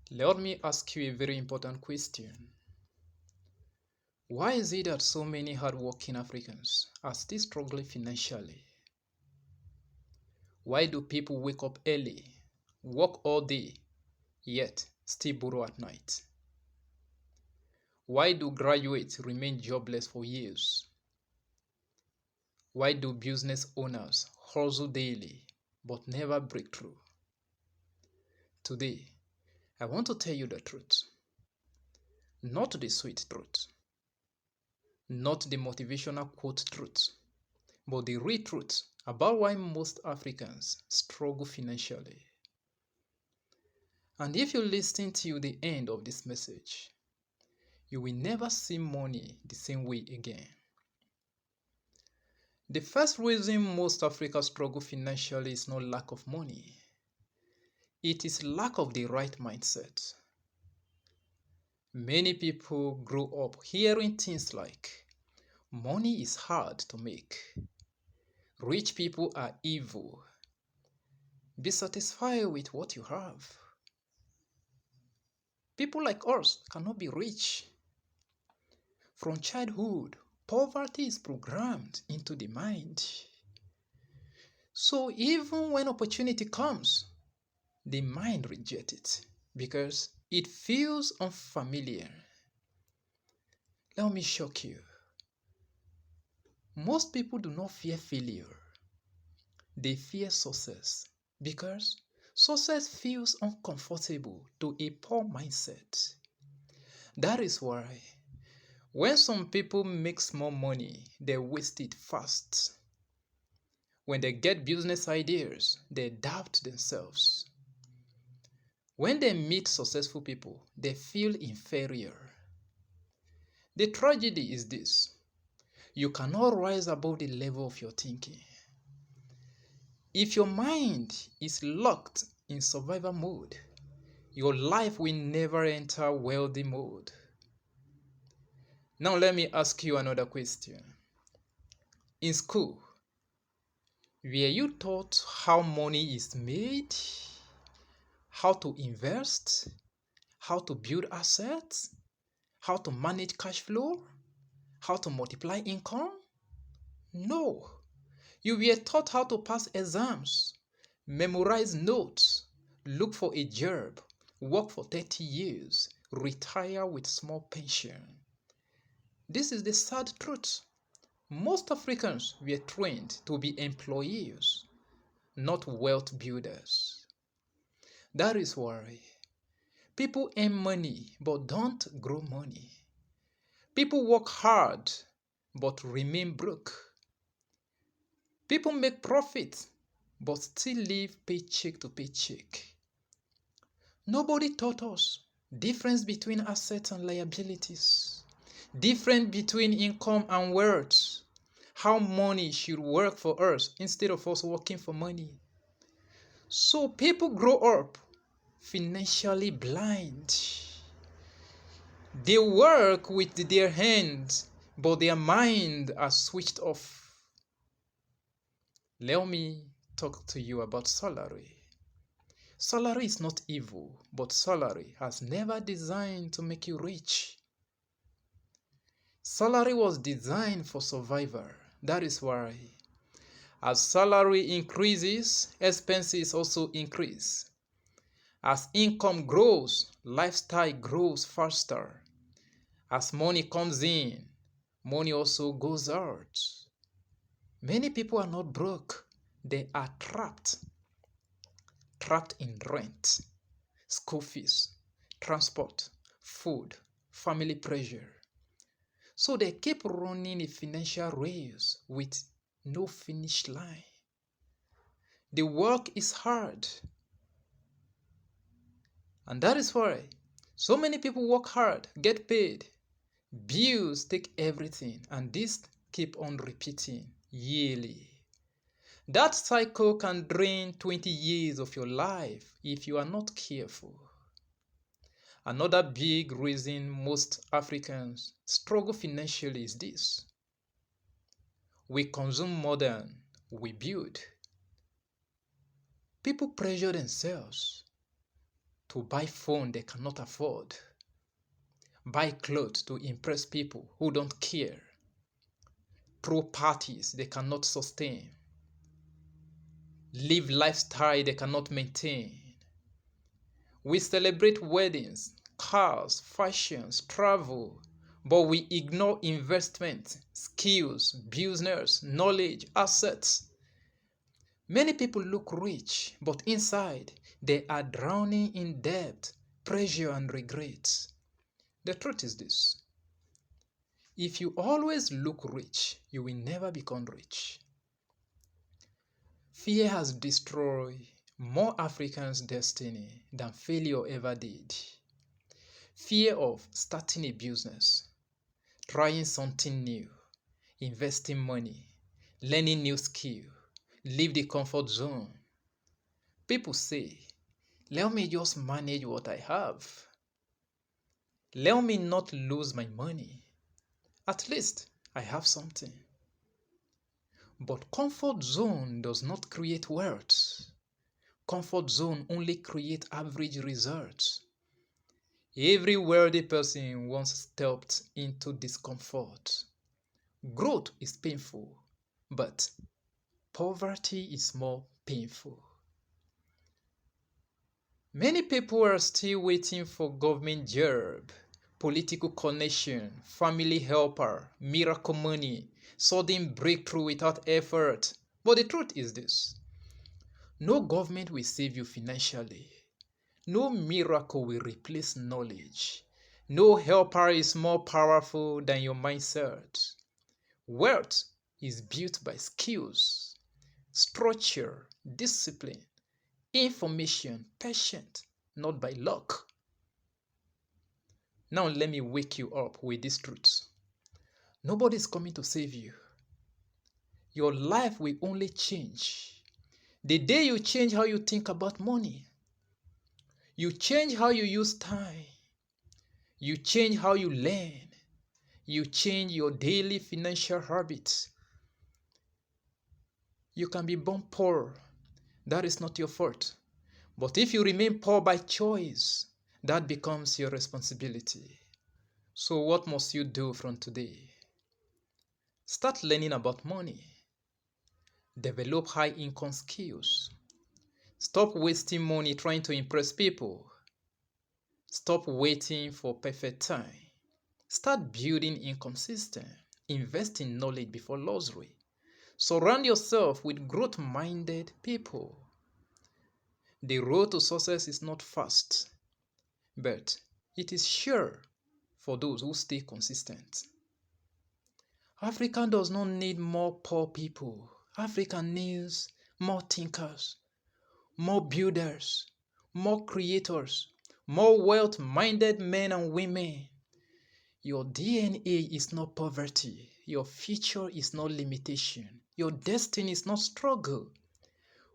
Let me ask you a very important question. Why is it that so many hardworking Africans are still struggling financially? Why do people wake up early, work all day, yet still borrow at night? Why do graduates remain jobless for years? Why do business owners hustle daily but never break through? Today, I want to tell you the truth. Not the sweet truth, not the motivational quote truth, but the real truth about why most Africans struggle financially. And if you listen till the end of this message, you will never see money the same way again. The first reason most Africans struggle financially is not lack of money. It is lack of the right mindset. Many people grow up hearing things like, money is hard to make, rich people are evil, be satisfied with what you have. People like us cannot be rich. From childhood, poverty is programmed into the mind. So even when opportunity comes, the mind rejects it because it feels unfamiliar. Let me shock you. Most people do not fear failure. They fear success because success feels uncomfortable to a poor mindset. That is why when some people make small money, they waste it fast. When they get business ideas, they doubt themselves. When they meet successful people, they feel inferior. The tragedy is this: you cannot rise above the level of your thinking. If your mind is locked in survival mode, your life will never enter wealthy mode. Now let me ask you another question. In school, were you taught how money is made, how to invest, how to build assets, how to manage cash flow, how to multiply income? No. You were taught how to pass exams, memorize notes, look for a job, work for 30 years, retire with small pension. This is the sad truth. Most Africans were trained to be employees, not wealth builders. That is why people earn money but don't grow money. People work hard but remain broke. People make profit but still live paycheck to paycheck. Nobody taught us difference between assets and liabilities, difference between income and wealth, how money should work for us instead of us working for money. So people grow up financially blind. They work with their hands, but their mind are switched off. Let me talk to you about salary. Salary is not evil, but salary has never designed to make you rich. Salary was designed for survival. That is why as salary increases, expenses also increase. As income grows, lifestyle grows faster. As money comes in, money also goes out. Many people are not broke, they are trapped in rent, school fees, transport, food, family pressure. So they keep running a financial race with no finish line. The work is hard. And that is why so many people work hard, get paid, bills take everything, and this keep on repeating yearly. That cycle can drain 20 years of your life if you are not careful. Another big reason most Africans struggle financially is this: we consume more than we build. People pressure themselves. to buy phone they cannot afford, buy clothes to impress people who don't care, throw parties they cannot sustain, live lifestyle they cannot maintain. We celebrate weddings, cars, fashions, travel, but we ignore investment, skills, business, knowledge, assets. Many people look rich, but inside they are drowning in debt, pressure, and regret. The truth is this: if you always look rich, you will never become rich. Fear has destroyed more Africans' destiny than failure ever did. Fear of starting a business, trying something new, investing money, learning new skill, leave the comfort zone. People say, let me just manage what I have. Let me not lose my money. At least I have something. But comfort zone does not create wealth. Comfort zone only creates average results. Every wealthy person once stepped into discomfort. Growth is painful, but poverty is more painful. Many people are still waiting for government job, political connection, family helper, miracle money, sudden breakthrough without effort. But the truth is this: no government will save you financially. No miracle will replace knowledge. No helper is more powerful than your mindset. Wealth is built by skills, structure, discipline, information, patience, not by luck. Now let me wake you up with this truth. Nobody is coming to save you. Your life will only change the day you change how you think about money. You change how you use time. You change how you learn. You change your daily financial habits. You can be born poor. That is not your fault. But if you remain poor by choice, that becomes your responsibility. So what must you do from today? Start learning about money. Develop high income skills. Stop wasting money trying to impress people. Stop waiting for perfect time. Start building income system. Invest in knowledge before luxury. Surround yourself with growth-minded people. The road to success is not fast, but it is sure for those who stay consistent. Africa does not need more poor people. Africa needs more thinkers, more builders, more creators, more wealth-minded men and women. Your DNA is not poverty. Your future is not limitation. Your destiny is not struggle.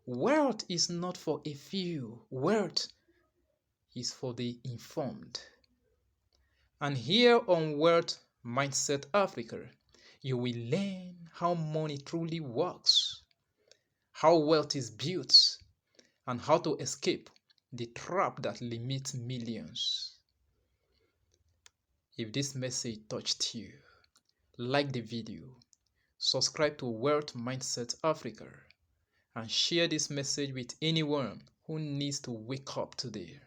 Wealth is not for a few. Wealth is for the informed. And here on Wealth Mindset Africa, you will learn how money truly works, how wealth is built, and how to escape the trap that limits millions. If this message touched you, like the video, subscribe to Wealth Mindset Africa, and share this message with anyone who needs to wake up today.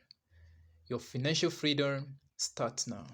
Your financial freedom starts now.